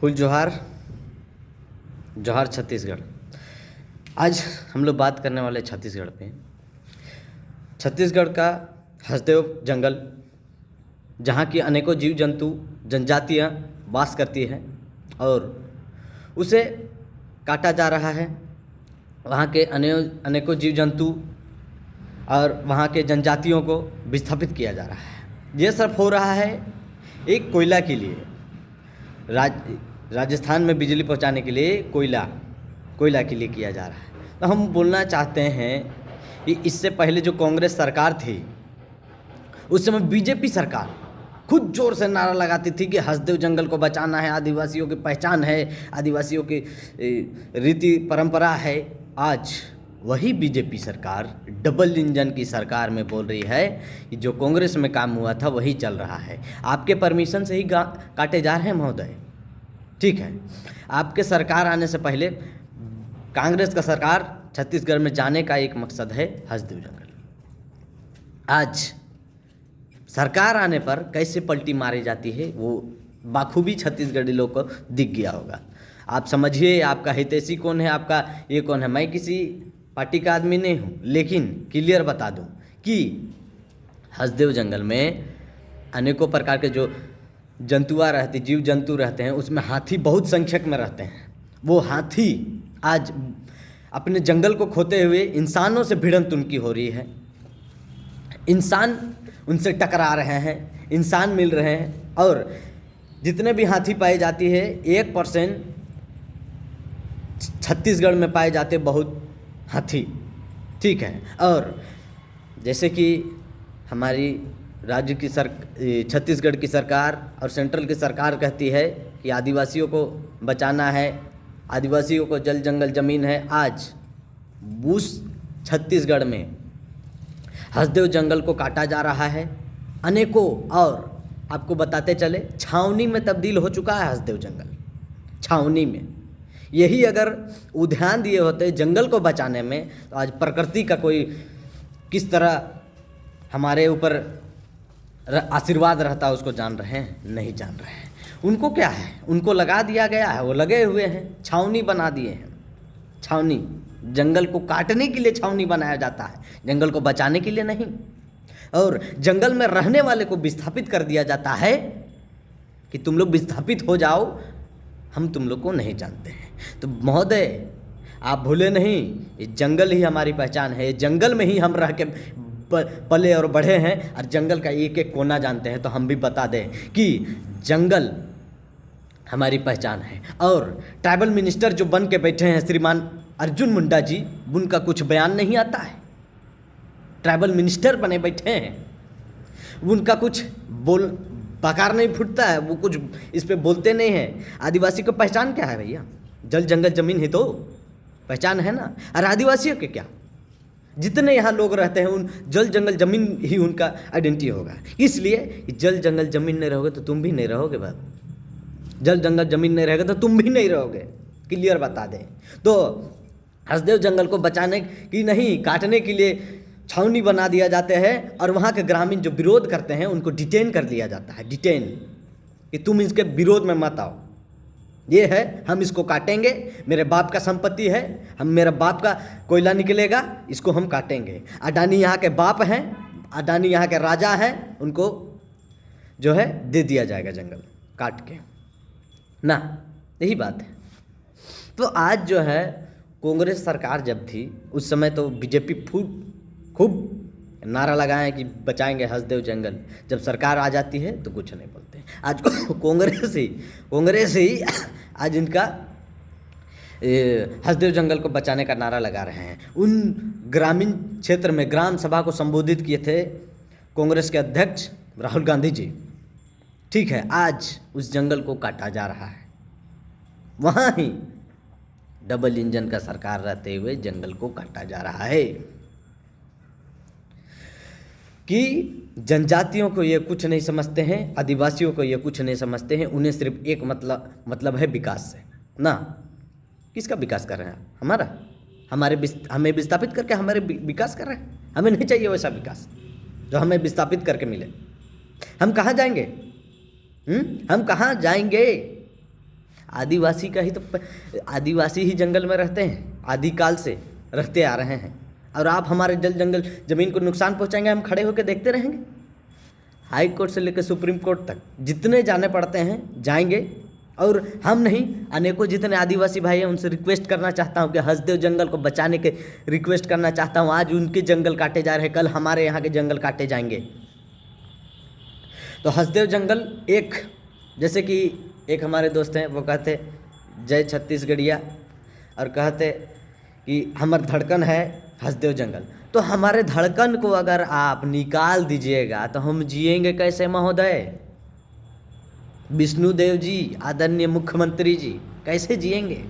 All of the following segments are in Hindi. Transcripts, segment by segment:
हुल जोहार। जोहार छत्तीसगढ़। आज हम लोग बात करने वाले छत्तीसगढ़ पे। छत्तीसगढ़ का हसदेव जंगल, जहाँ की अनेकों जीव जंतु जनजातियाँ वास करती हैं और उसे काटा जा रहा है। वहाँ के अनेकों जीव जंतु और वहाँ के जनजातियों को विस्थापित किया जा रहा है। ये सब हो रहा है एक कोयला के लिए। राजस्थान में बिजली पहुंचाने के लिए कोयला के लिए किया जा रहा है। तो हम बोलना चाहते हैं कि इससे पहले जो कांग्रेस सरकार थी, उस समय बीजेपी सरकार खुद जोर से नारा लगाती थी कि हसदेव जंगल को बचाना है, आदिवासियों की पहचान है, आदिवासियों की रीति परंपरा है। आज वही बीजेपी सरकार डबल इंजन की सरकार में बोल रही है कि जो कांग्रेस में काम हुआ था वही चल रहा है। आपके परमिशन से ही काटे जा रहे हैं महोदय, ठीक है। आपके सरकार आने से पहले कांग्रेस का सरकार छत्तीसगढ़ में जाने का एक मकसद है हसदेव जंगल। आज सरकार आने पर कैसे पलटी मारी जाती है वो बाखूबी छत्तीसगढ़ी लोग को दिख गया होगा। आप समझिए, आपका हितैषी कौन है, आपका ये कौन है। मैं किसी पार्टी का आदमी नहीं हूँ, लेकिन क्लियर बता दूँ कि हसदेव जंगल में अनेकों प्रकार के जो जंतुआ रहते, जीव जंतु रहते हैं, उसमें हाथी बहुत संख्यक में रहते हैं। वो हाथी आज अपने जंगल को खोते हुए इंसानों से भिड़ंत उनकी हो रही है। इंसान उनसे टकरा रहे हैं, इंसान मिल रहे हैं। और जितने भी हाथी पाए जाती है 1% छत्तीसगढ़ में पाए जाते बहुत हाथी, ठीक है। और जैसे कि हमारी राज्य की छत्तीसगढ़ की सरकार और सेंट्रल की सरकार कहती है कि आदिवासियों को बचाना है, आदिवासियों को जल जंगल ज़मीन है। आज उस छत्तीसगढ़ में हसदेव जंगल को काटा जा रहा है अनेकों। और आपको बताते चले, छावनी में तब्दील हो चुका है हसदेव जंगल, छावनी में। यही अगर वो ध्यान दिए होते जंगल को बचाने में, तो आज प्रकृति का कोई किस तरह हमारे ऊपर आशीर्वाद रहता है उसको जान रहे हैं? नहीं जान रहे हैं। उनको क्या है, उनको लगा दिया गया है, वो लगे हुए हैं, छावनी बना दिए हैं। छावनी, जंगल को काटने के लिए छावनी बनाया जाता है, जंगल को बचाने के लिए नहीं। और जंगल में रहने वाले को विस्थापित कर दिया जाता है कि तुम लोग विस्थापित हो जाओ, हम तुम लोग को नहीं जानते हैं। तो महोदय, आप भूले नहीं, ये जंगल ही हमारी पहचान है। जंगल में ही हम रह के पले और बढ़े हैं और जंगल का एक एक कोना जानते हैं। तो हम भी बता दें कि जंगल हमारी पहचान है। और ट्राइबल मिनिस्टर जो बन के बैठे हैं श्रीमान अर्जुन मुंडा जी, उनका कुछ बयान नहीं आता है। ट्राइबल मिनिस्टर बने बैठे हैं, उनका कुछ बकार नहीं फूटता है, वो कुछ इस पे बोलते नहीं हैं। आदिवासी को पहचान क्या है भैया? जल जंगल जमीन ही तो पहचान है ना। और आदिवासियों के क्या, जितने यहाँ लोग रहते हैं उन जल जंगल जमीन ही उनका आइडेंटिटी होगा। इसलिए जल जंगल जमीन नहीं रहोगे तो तुम भी नहीं रहोगे बाप। जल जंगल जमीन नहीं रहेगा तो तुम भी नहीं रहोगे, क्लियर बता दें। तो हसदेव जंगल को बचाने की नहीं, काटने के लिए छावनी बना दिया जाते हैं। और वहाँ के ग्रामीण जो विरोध करते हैं उनको डिटेन कर लिया जाता है। डिटेन कि तुम इसके विरोध में मत आओ, ये है, हम इसको काटेंगे, मेरे बाप का संपत्ति है, मेरा बाप का कोयला निकलेगा, इसको हम काटेंगे। अडानी यहाँ के बाप हैं, अडानी यहाँ के राजा हैं, उनको जो है दे दिया जाएगा जंगल काट के ना। यही बात है। तो आज जो है कांग्रेस सरकार जब थी उस समय तो बीजेपी खूब नारा लगाए कि बचाएंगे हसदेव जंगल। जब सरकार आ जाती है तो कुछ नहीं बोलते। आज कांग्रेस ही आज इनका हसदेव जंगल को बचाने का नारा लगा रहे हैं। उन ग्रामीण क्षेत्र में ग्राम सभा को संबोधित किए थे कांग्रेस के अध्यक्ष राहुल गांधी जी, ठीक है। आज उस जंगल को काटा जा रहा है, वहाँ ही डबल इंजन का सरकार रहते हुए जंगल को काटा जा रहा है कि जनजातियों को ये कुछ नहीं समझते हैं, आदिवासियों को ये कुछ नहीं समझते हैं। उन्हें सिर्फ एक मतलब है विकास से ना। किसका विकास कर रहे हैं? हमारा, हमें विस्थापित करके हमारे विकास कर रहे हैं। हमें नहीं चाहिए वैसा विकास जो हमें विस्थापित करके मिले। हम कहाँ जाएंगे? हम कहाँ जाएंगे? आदिवासी का ही तो आदिवासी ही जंगल में रहते हैं, आदिकाल से रहते आ रहे हैं। और आप हमारे जल जंगल ज़मीन को नुकसान पहुंचाएंगे, हम खड़े होकर देखते रहेंगे? हाई कोर्ट से लेकर सुप्रीम कोर्ट तक जितने जाने पड़ते हैं जाएंगे। और हम नहीं, अनेकों जितने आदिवासी भाई हैं उनसे रिक्वेस्ट करना चाहता हूँ कि हसदेव जंगल को बचाने के रिक्वेस्ट करना चाहता हूँ। आज उनके जंगल काटे जा रहे हैं, कल हमारे यहाँ के जंगल काटे जाएंगे। तो हसदेव जंगल एक, जैसे कि एक हमारे दोस्त हैं वो कहते जय छत्तीसगढ़िया, और कहते कि हमार धड़कन है हसदेव जंगल। तो हमारे धड़कन को अगर आप निकाल दीजिएगा तो हम जिएंगे कैसे महोदय? विष्णुदेव जी, आदरणीय मुख्यमंत्री जी, कैसे जिएंगे?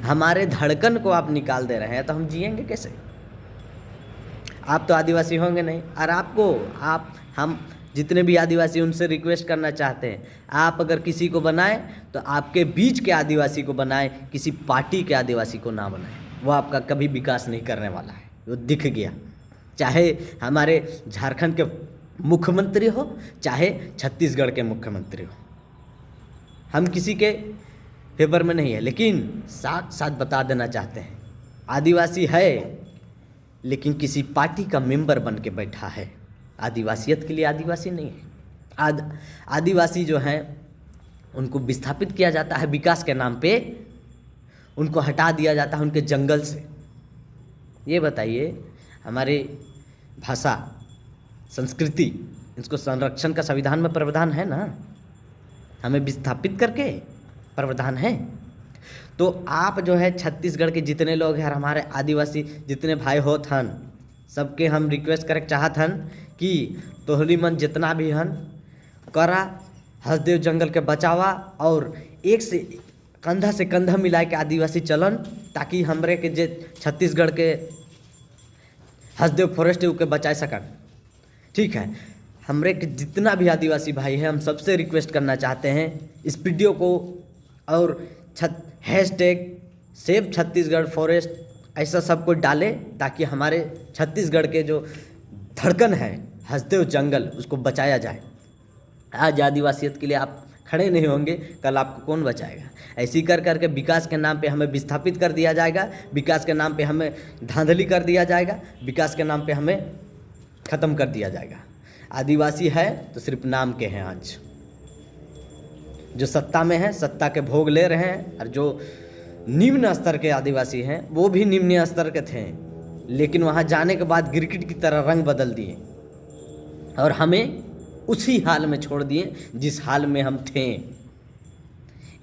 हमारे धड़कन को आप निकाल दे रहे हैं तो हम जिएंगे कैसे? आप तो आदिवासी होंगे नहीं, और आप हम जितने भी आदिवासी उनसे रिक्वेस्ट करना चाहते हैं, आप अगर किसी को बनाएं तो आपके बीच के आदिवासी को बनाएं, किसी पार्टी के आदिवासी को ना बनाएं। वो आपका कभी विकास नहीं करने वाला है, वो दिख गया। चाहे हमारे झारखंड के मुख्यमंत्री हो, चाहे छत्तीसगढ़ के मुख्यमंत्री हो, हम किसी के फेवर में नहीं है, लेकिन साथ साथ बता देना चाहते हैं, आदिवासी है लेकिन किसी पार्टी का मेंबर बन के बैठा है। आदिवासियत के लिए आदिवासी नहीं है। आदिवासी जो हैं उनको विस्थापित किया जाता है विकास के नाम पे, उनको हटा दिया जाता है उनके जंगल से। ये बताइए, हमारी भाषा संस्कृति, इसको संरक्षण का संविधान में प्रावधान है ना, हमें विस्थापित करके प्रावधान है। तो आप जो है छत्तीसगढ़ के जितने लोग हैं, हमारे आदिवासी जितने भाई होत हन, सबके हम रिक्वेस्ट करे चाहत हन कि तोहरी मन जितना भी हन करा, हसदेव जंगल के बचावा, और एक से कंधा से कंधा मिला के आदिवासी चलन, ताकि हमरे के जे छत्तीसगढ़ के हसदेव फॉरेस्ट के बचा सकन। ठीक है, हमरे के जितना भी आदिवासी भाई है, हम सबसे रिक्वेस्ट करना चाहते हैं इस वीडियो को और हैशटैग सेव छत्तीसगढ़ फॉरेस्ट ऐसा सब कुछ डालें, ताकि हमारे छत्तीसगढ़ के जो धड़कन है हसदेव जंगल, उसको बचाया जाए। आज आदिवासियत के लिए आप खड़े नहीं होंगे, कल आपको कौन बचाएगा? ऐसी कर करके विकास के नाम पे हमें विस्थापित कर दिया जाएगा, विकास के नाम पे हमें धांधली कर दिया जाएगा, विकास के नाम पे हमें ख़त्म कर दिया जाएगा। आदिवासी है तो सिर्फ नाम के हैं। आज जो सत्ता में हैं, सत्ता के भोग ले रहे हैं, और जो निम्न स्तर के आदिवासी हैं वो भी निम्न स्तर के थे, लेकिन वहाँ जाने के बाद गिरगिट की तरह रंग बदल दिए और हमें उसी हाल में छोड़ दिए जिस हाल में हम थे।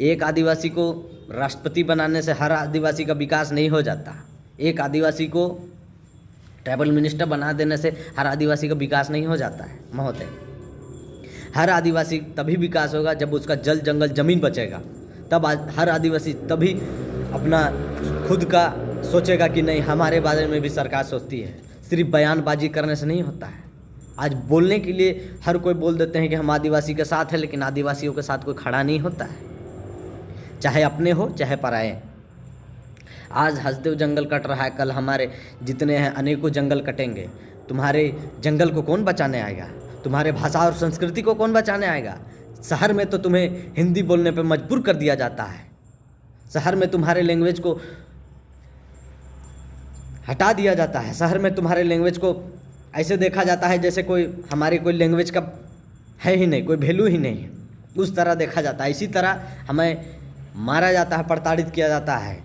एक आदिवासी को राष्ट्रपति बनाने से हर आदिवासी का विकास नहीं हो जाता। एक आदिवासी को ट्राइबल मिनिस्टर बना देने से हर आदिवासी का विकास नहीं हो जाता है महोदय। हर आदिवासी तभी विकास होगा जब उसका जल जंगल ज़मीन बचेगा, तब हर आदिवासी तभी अपना खुद का सोचेगा कि नहीं, हमारे बारे में भी सरकार सोचती है। सिर्फ बयानबाजी करने से नहीं होता है। आज बोलने के लिए हर कोई बोल देते हैं कि हम आदिवासी के साथ हैं, लेकिन आदिवासियों के साथ कोई खड़ा नहीं होता है, चाहे अपने हो चाहे पराए। आज हसदेव जंगल कट रहा है, कल हमारे जितने हैं अनेकों जंगल कटेंगे। तुम्हारे जंगल को कौन बचाने आएगा? तुम्हारे भाषा और संस्कृति को कौन बचाने आएगा? शहर में तो तुम्हें हिंदी बोलने पर मजबूर कर दिया जाता है, शहर में तुम्हारे लैंग्वेज को हटा दिया जाता है, शहर में तुम्हारे लैंग्वेज को ऐसे देखा जाता है जैसे कोई हमारी कोई लैंग्वेज का है ही नहीं, कोई वैल्यू ही नहीं है, उस तरह देखा जाता है। इसी तरह हमें मारा जाता है, प्रताड़ित किया जाता है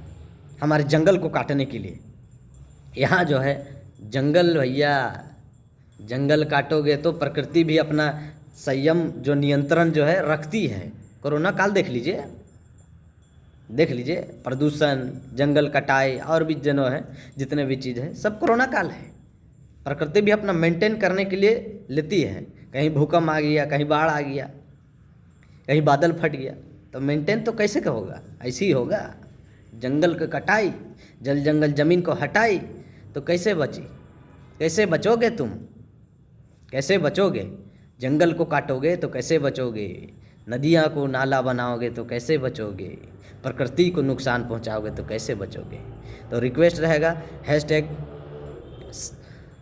हमारे जंगल को काटने के लिए। यहाँ जो है जंगल, भैया जंगल काटोगे तो प्रकृति भी अपना संयम जो नियंत्रण जो है रखती है। कोरोना काल देख लीजिए, प्रदूषण, जंगल कटाई और भी जनो है जितने भी चीज़ है सब कोरोना काल है। प्रकृति भी अपना मेंटेन करने के लिए लेती है। कहीं भूकंप आ गया, कहीं बाढ़ आ गया, कहीं बादल फट गया, तो मेंटेन तो कैसे का होगा? ऐसे ही होगा। जंगल को कटाई, जल जंगल ज़मीन को हटाई तो कैसे बची? कैसे बचोगे तुम? कैसे बचोगे? जंगल को काटोगे तो कैसे बचोगे? नदियाँ को नाला बनाओगे तो कैसे बचोगे? प्रकृति को नुकसान पहुंचाओगे तो कैसे बचोगे? तो रिक्वेस्ट रहेगा हैशटैग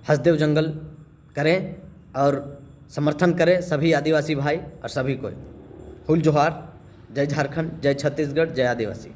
हसदेव जंगल करें और समर्थन करें सभी आदिवासी भाई और सभी को। फुल जोहार। जय झारखंड, जय छत्तीसगढ़, जय आदिवासी।